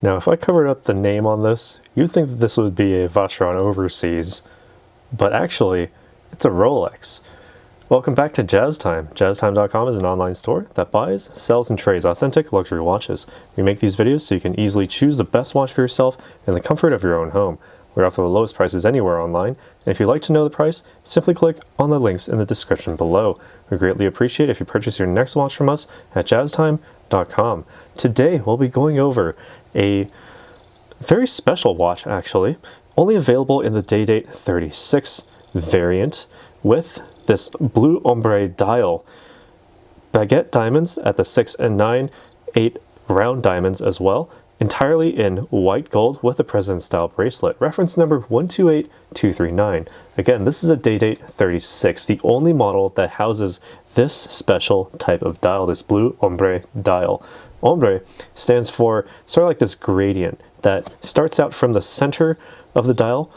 Now, if I covered up the name on this, you'd think that this would be a Vacheron Overseas, but actually, it's a Rolex. Welcome back to Jazz Time. JazzTime.com is an online store that buys, sells, and trades authentic luxury watches. We make these videos so you can easily choose the best watch for yourself in the comfort of your own home. We offer the lowest prices anywhere online, and if you'd like to know the price, simply click on the links in the description below. We greatly appreciate if you purchase your next watch from us at JazzTime.com. Today, we'll be going over a very special watch, actually, only available in the Day-Date 36 variant with this Blue Ombre Dial, baguette diamonds at the 6 and 9, 8 round diamonds as well, entirely in white gold with a President style bracelet. Reference number 128239. Again, this is a Day-Date 36, the only model that houses this special type of dial, this Blue Ombre Dial. Ombre stands for sort of like this gradient that starts out from the center of the dial.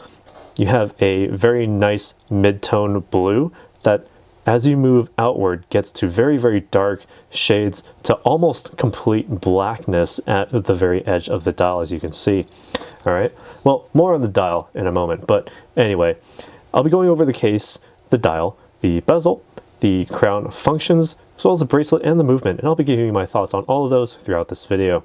You have a very nice mid-tone blue that, as you move outward, gets to very, very dark shades to almost complete blackness at the very edge of the dial, as you can see. All right, well, more on the dial in a moment, but anyway, I'll be going over the case, the dial, the bezel, the crown functions, as well as the bracelet and the movement, and I'll be giving you my thoughts on all of those throughout this video.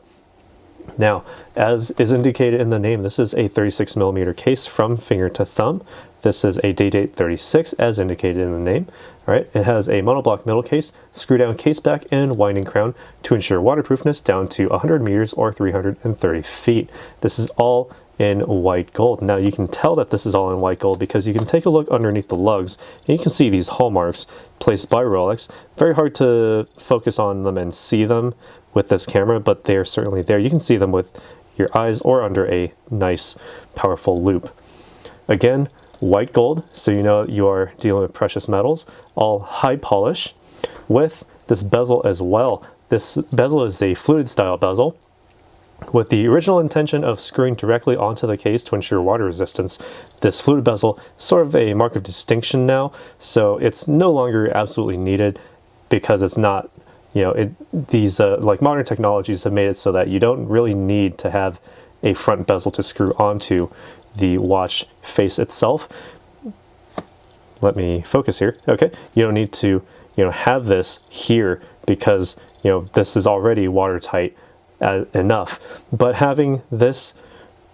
Now, as is indicated in the name, this is a 36mm case from finger to thumb. This is a Day-Date 36, as indicated in the name. All right, it has a monoblock middle case, screw-down case back, and winding crown to ensure waterproofness down to 100 meters or 330 feet. This is all in white gold. Now, you can tell that this is all in white gold because you can take a look underneath the lugs, and you can see these hallmarks placed by Rolex. Very hard to focus on them and see them with this camera, but they are certainly there. You can see them with your eyes or under a nice, powerful loupe. Again, white gold, so you know you are dealing with precious metals, all high polish, with this bezel as well. This bezel is a fluted style bezel with the original intention of screwing directly onto the case to ensure water resistance. This fluted bezel is sort of a mark of distinction now, so it's no longer absolutely needed because it's not, you know, these like modern technologies have made it so that you don't really need to have a front bezel to screw onto the watch face itself. Let me focus here. Okay, you don't need to, you know, have this here because, you know, this is already watertight enough. But having this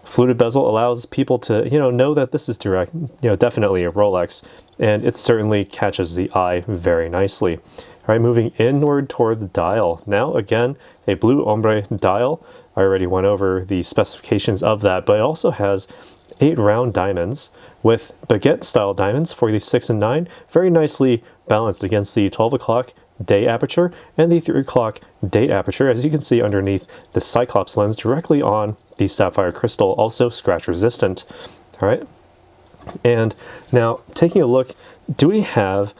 fluted bezel allows people to, you know that this is direct, you know, definitely a Rolex, and it certainly catches the eye very nicely. All right, moving inward toward the dial. Now, again, a Blue Ombre Dial. I already went over the specifications of that, but it also has 8 round diamonds with baguette style diamonds for the 6 and 9, very nicely balanced against the 12 o'clock day aperture and the 3 o'clock date aperture, as you can see underneath the Cyclops lens directly on the sapphire crystal, also scratch resistant. All right, and now taking a look, do we have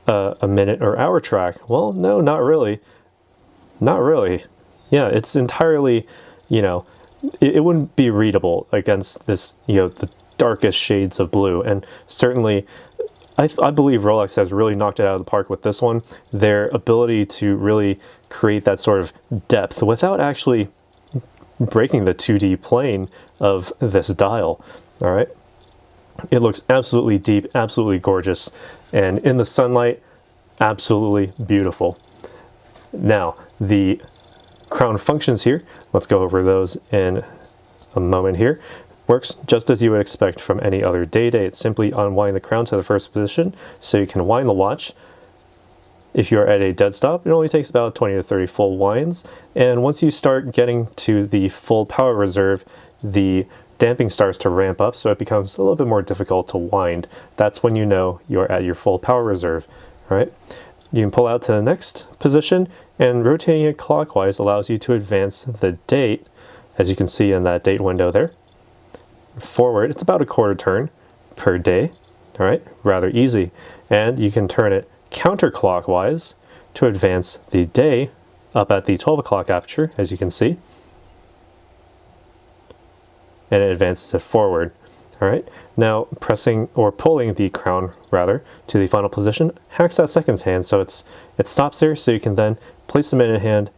a minute or hour track? Well, no, not really. Not really. Yeah, it's entirely, you know, it wouldn't be readable against this, you know, the darkest shades of blue. And certainly, I believe Rolex has really knocked it out of the park with this one. Their ability to really create that sort of depth without actually breaking the 2D plane of this dial. All right. It looks absolutely deep, absolutely gorgeous, and in the sunlight, absolutely beautiful. Now, the crown functions here, let's go over those in a moment here. Works just as you would expect from any other Day-Date. Simply unwind the crown to the first position so you can wind the watch. If you're at a dead stop, it only takes about 20 to 30 full winds, and once you start getting to the full power reserve, the damping starts to ramp up, so it becomes a little bit more difficult to wind. That's when you know you're at your full power reserve. All right, you can pull out to the next position, and rotating it clockwise allows you to advance the date, as you can see in that date window there. Forward, it's about a quarter turn per day. All right, rather easy. And you can turn it counterclockwise to advance the day up at the 12 o'clock aperture, as you can see. And it advances it forward. All right, now pressing or pulling the crown rather to the final position hacks that seconds hand, so it stops there, so you can then place the minute hand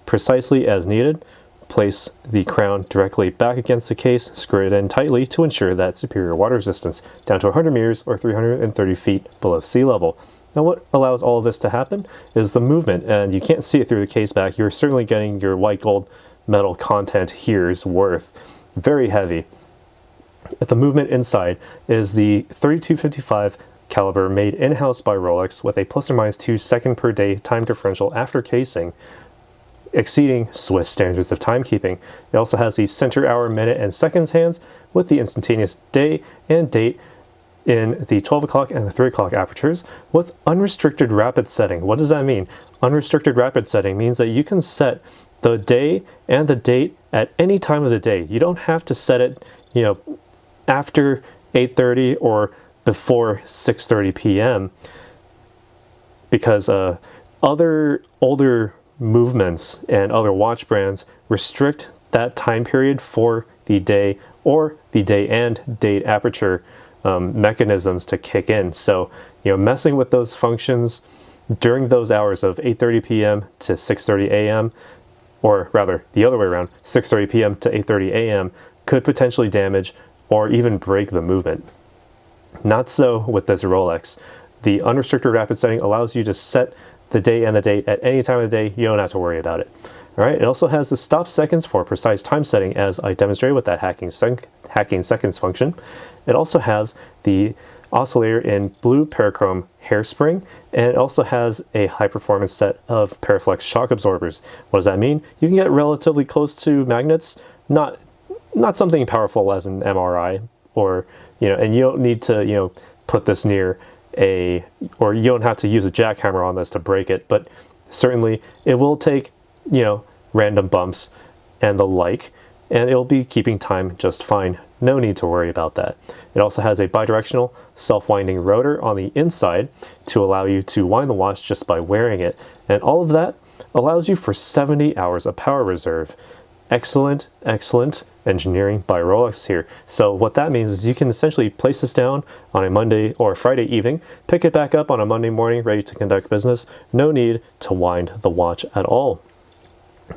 precisely as needed, place the crown directly back against the case, screw it in tightly to ensure that superior water resistance down to 100 meters or 330 feet below sea level. Now what allows all of this to happen is the movement, and you can't see it through the case back. You're certainly getting your white gold metal content here's worth. Very heavy. The movement inside is the 3255 caliber made in-house by Rolex with a plus or minus 2 second per day time differential after casing, exceeding Swiss standards of timekeeping. It also has the center hour, minute, and seconds hands with the instantaneous day and date in the 12 o'clock and the 3 o'clock apertures with unrestricted rapid setting. What does that mean? Unrestricted rapid setting means that you can set the day and the date at any time of the day. You don't have to set it, after 8:30 or before 6:30 p.m. because other older movements and other watch brands restrict that time period for the day or the day and date aperture mechanisms to kick in. So, messing with those functions during those hours of 8:30 p.m. to 6:30 a.m., or rather the other way around, 6:30 p.m. to 8:30 a.m. could potentially damage or even break the movement. Not so with this Rolex. The unrestricted rapid setting allows you to set the day and the date at any time of the day. You don't have to worry about it. All right. It also has the stop seconds for precise time setting, as I demonstrated with that hacking seconds function. It also has the oscillator in blue parachrome hairspring, and it also has a high performance set of Paraflex shock absorbers. What does that mean? You can get relatively close to magnets, not something powerful as an MRI, or and you don't need to put this near or you don't have to use a jackhammer on this to break it, but certainly it will take random bumps and the like, and it'll be keeping time just fine. No need to worry about that. It also has a bidirectional self-winding rotor on the inside to allow you to wind the watch just by wearing it, and all of that allows you for 70 hours of power reserve. Excellent engineering by Rolex here. So what that means is you can essentially place this down on a Monday or Friday evening, pick it back up on a Monday morning, ready to conduct business. No need to wind the watch at all.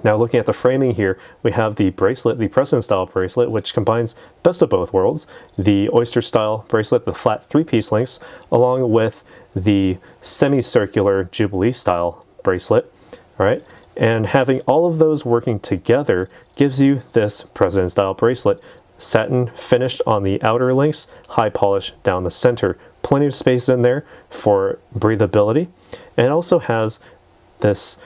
Now looking at the framing here, we have the bracelet, the President style bracelet, which combines best of both worlds, the Oyster style bracelet, the flat 3-piece links, along with the semicircular Jubilee style bracelet. All right. And having all of those working together gives you this President style bracelet. Satin finished on the outer links, high polish down the center. Plenty of space in there for breathability. And it also has this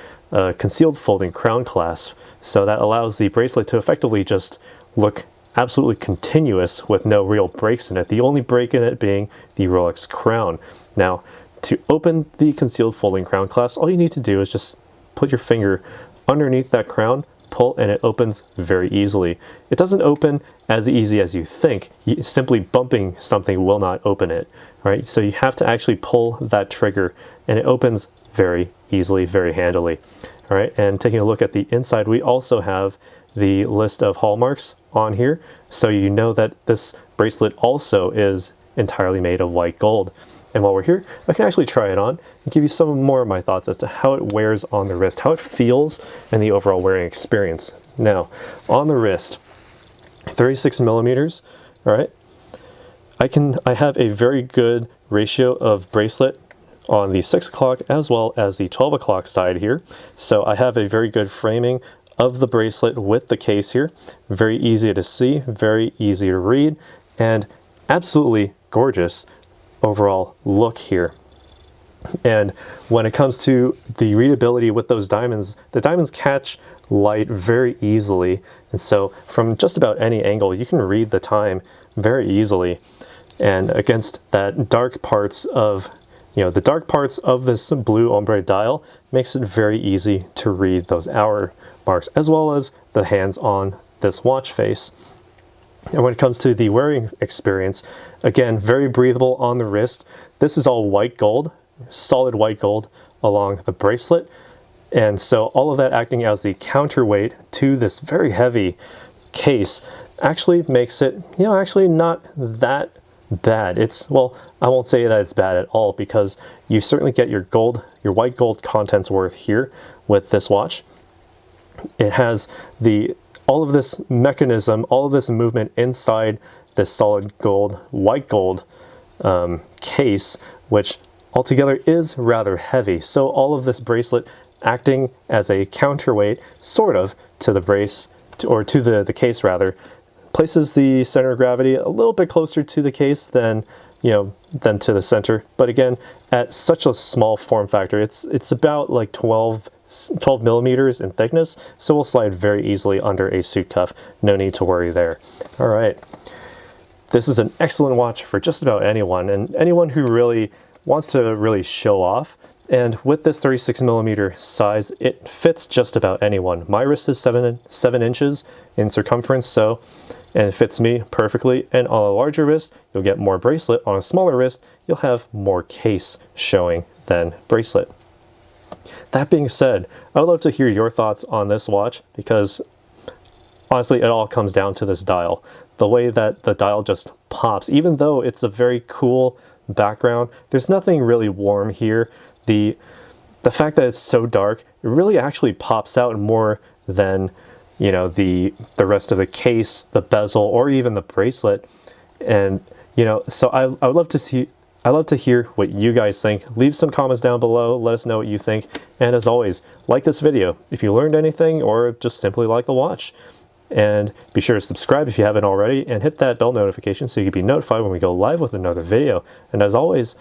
concealed folding crown clasp. So that allows the bracelet to effectively just look absolutely continuous with no real breaks in it. The only break in it being the Rolex crown. Now, to open the concealed folding crown clasp, all you need to do is just put your finger underneath that crown, pull, and it opens very easily. It doesn't open as easy as you think. Simply bumping something will not open it, right? So you have to actually pull that trigger, and it opens very easily, very handily. All right, and taking a look at the inside, we also have the list of hallmarks on here, so you know that this bracelet also is entirely made of white gold. And while we're here, I can actually try it on and give you some more of my thoughts as to how it wears on the wrist, how it feels, and the overall wearing experience. Now, on the wrist, 36 millimeters, all right? I have a very good ratio of bracelet on the 6 o'clock as well as the 12 o'clock side here. So I have a very good framing of the bracelet with the case here. Very easy to see, very easy to read, and absolutely gorgeous overall look here. And when it comes to the readability with those diamonds, the diamonds catch light very easily, and so from just about any angle you can read the time very easily. And against that dark parts of the dark parts of this Blue Ombre dial makes it very easy to read those hour marks, as well as the hands on this watch face. And when it comes to the wearing experience, again, very breathable on the wrist. This is all white gold, solid white gold along the bracelet. And so all of that acting as the counterweight to this very heavy case actually makes it, actually not that bad. Well, I won't say that it's bad at all, because you certainly get your white gold contents worth here with this watch. It has the all of this mechanism, all of this movement inside this solid gold, white gold case, which altogether is rather heavy. So all of this bracelet acting as a counterweight, sort of, to the brace, or to the case rather, places the center of gravity a little bit closer to the case than than to the center. But again, at such a small form factor, it's about like 12 millimeters in thickness, so we'll slide very easily under a suit cuff. No need to worry there. All right. This is an excellent watch for just about anyone, and anyone who really wants to really show off. And with this 36 millimeter size, it fits just about anyone. My wrist is 7 inches in circumference, and it fits me perfectly. And on a larger wrist, you'll get more bracelet. On a smaller wrist, you'll have more case showing than bracelet. That being said, I would love to hear your thoughts on this watch, because honestly, it all comes down to this dial. The way that the dial just pops, even though it's a very cool background, there's nothing really warm here. The fact that it's so dark, it really actually pops out more than, the rest of the case, the bezel, or even the bracelet. And, so I would love to hear what you guys think. Leave some comments down below. Let us know what you think. And as always, like this video if you learned anything, or just simply like the watch. And be sure to subscribe if you haven't already, and hit that bell notification so you can be notified when we go live with another video. And as always,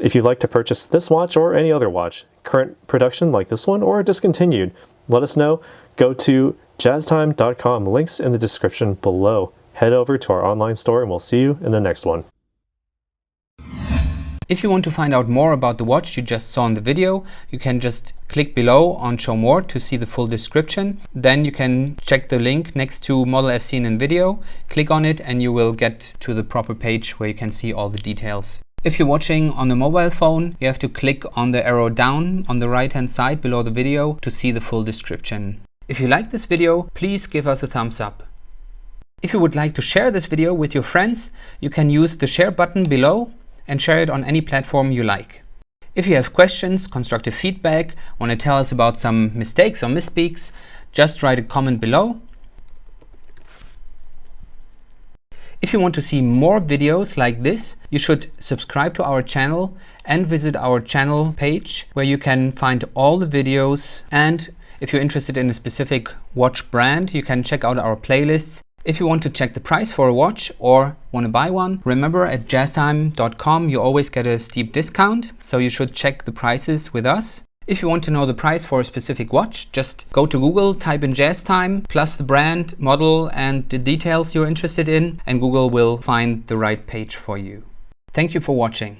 if you'd like to purchase this watch or any other watch, current production like this one or discontinued, let us know. Go to jazztime.com, links in the description below. Head over to our online store and we'll see you in the next one. If you want to find out more about the watch you just saw in the video, you can just click below on Show More to see the full description. Then you can check the link next to model as seen in video, click on it, and you will get to the proper page where you can see all the details. If you're watching on a mobile phone, you have to click on the arrow down on the right hand side below the video to see the full description. If you like this video, please give us a thumbs up. If you would like to share this video with your friends, you can use the share button below and share it on any platform you like. If you have questions, constructive feedback, want to tell us about some mistakes or misspeaks, just write a comment below. If you want to see more videos like this, you should subscribe to our channel and visit our channel page where you can find all the videos. And if you're interested in a specific watch brand, you can check out our playlists. If you want to check the price for a watch or want to buy one, remember at jazztime.com you always get a steep discount, so you should check the prices with us. If you want to know the price for a specific watch, just go to Google, type in Jazztime, plus the brand, model, and the details you're interested in, and Google will find the right page for you. Thank you for watching.